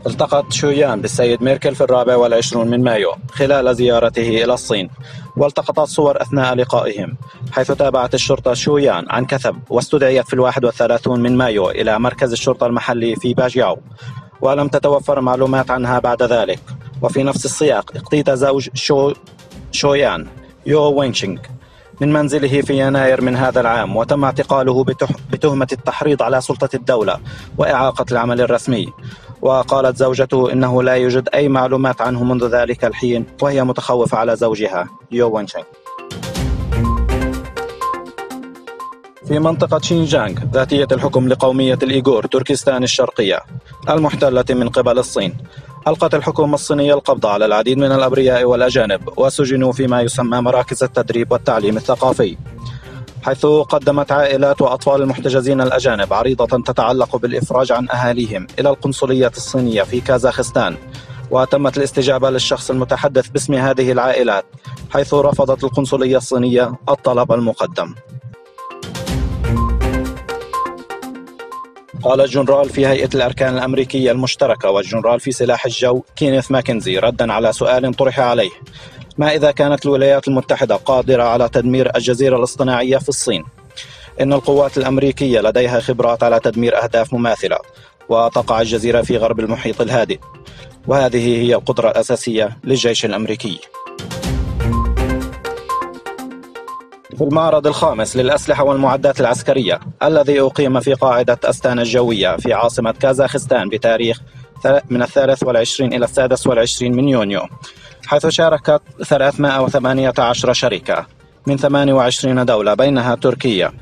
التقت شويان بالسيد ميركل في 24 من مايو خلال زيارته إلى الصين، والتقطت صور أثناء لقائهم، حيث تابعت الشرطة شويان عن كثب واستدعيت في 31 من مايو إلى مركز الشرطة المحلي في باجياو، ولم تتوفر معلومات عنها بعد ذلك. وفي نفس السياق اقتيت زوج شويان يو وينشينغ من منزله في يناير من هذا العام، وتم اعتقاله بتهمة التحريض على سلطة الدولة وإعاقة العمل الرسمي. وقالت زوجته إنه لا يوجد أي معلومات عنه منذ ذلك الحين، وهي متخوفة على زوجها يو وينشينغ. في منطقة شينجيانغ ذاتية الحكم لقومية الإيغور تركستان الشرقية المحتلة من قبل الصين، ألقت الحكومة الصينية القبض على العديد من الأبرياء والأجانب، وسجنوا فيما يسمى مراكز التدريب والتعليم الثقافي، حيث قدمت عائلات وأطفال المحتجزين الأجانب عريضة تتعلق بالإفراج عن أهاليهم إلى القنصلية الصينية في كازاخستان، وتمت الاستجابة للشخص المتحدث باسم هذه العائلات، حيث رفضت القنصلية الصينية الطلب المقدم. قال الجنرال في هيئة الأركان الأمريكية المشتركة والجنرال في سلاح الجو كينيث ماكنزي ردا على سؤال طرح عليه: ما إذا كانت الولايات المتحدة قادرة على تدمير الجزيرة الاصطناعية في الصين؟ إن القوات الأمريكية لديها خبرات على تدمير أهداف مماثلة، وتقع الجزيرة في غرب المحيط الهادئ، وهذه هي القدرة الأساسية للجيش الأمريكي. في المعرض الخامس للأسلحة والمعدات العسكرية الذي أقيم في قاعدة أستانا الجوية في عاصمة كازاخستان بتاريخ من 23 إلى 26 من يونيو، حيث شاركت 318 شركة من 28 دولة بينها تركيا.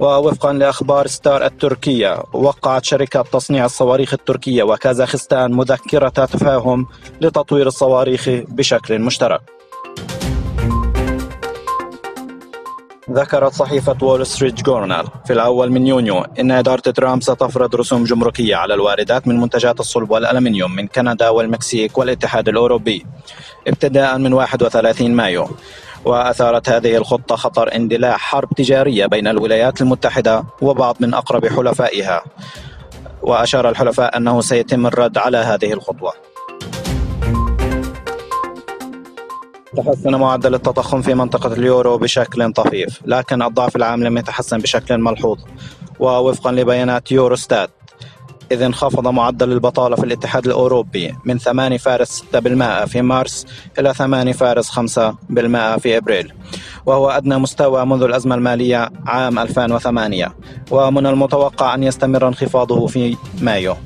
ووفقا لأخبار ستار التركية، وقعت شركة تصنيع الصواريخ التركية وكازاخستان مذكرة تفاهم لتطوير الصواريخ بشكل مشترك. ذكرت صحيفة وول ستريت جورنال في الأول من يونيو إن إدارة ترامب ستفرض رسوم جمركية على الواردات من منتجات الصلب والألمنيوم من كندا والمكسيك والاتحاد الأوروبي ابتداء من 31 مايو. وأثارت هذه الخطة خطر اندلاع حرب تجارية بين الولايات المتحدة وبعض من أقرب حلفائها، وأشار الحلفاء أنه سيتم الرد على هذه الخطوة. تحسن معدل التضخم في منطقة اليورو بشكل طفيف، لكن الضعف العام لم يتحسن بشكل ملحوظ. ووفقا لبيانات يوروستات، إذ انخفض معدل البطالة في الاتحاد الأوروبي من 8.6% في مارس إلى 8.5% في أبريل، وهو أدنى مستوى منذ الأزمة المالية عام 2008، ومن المتوقع أن يستمر انخفاضه في مايو.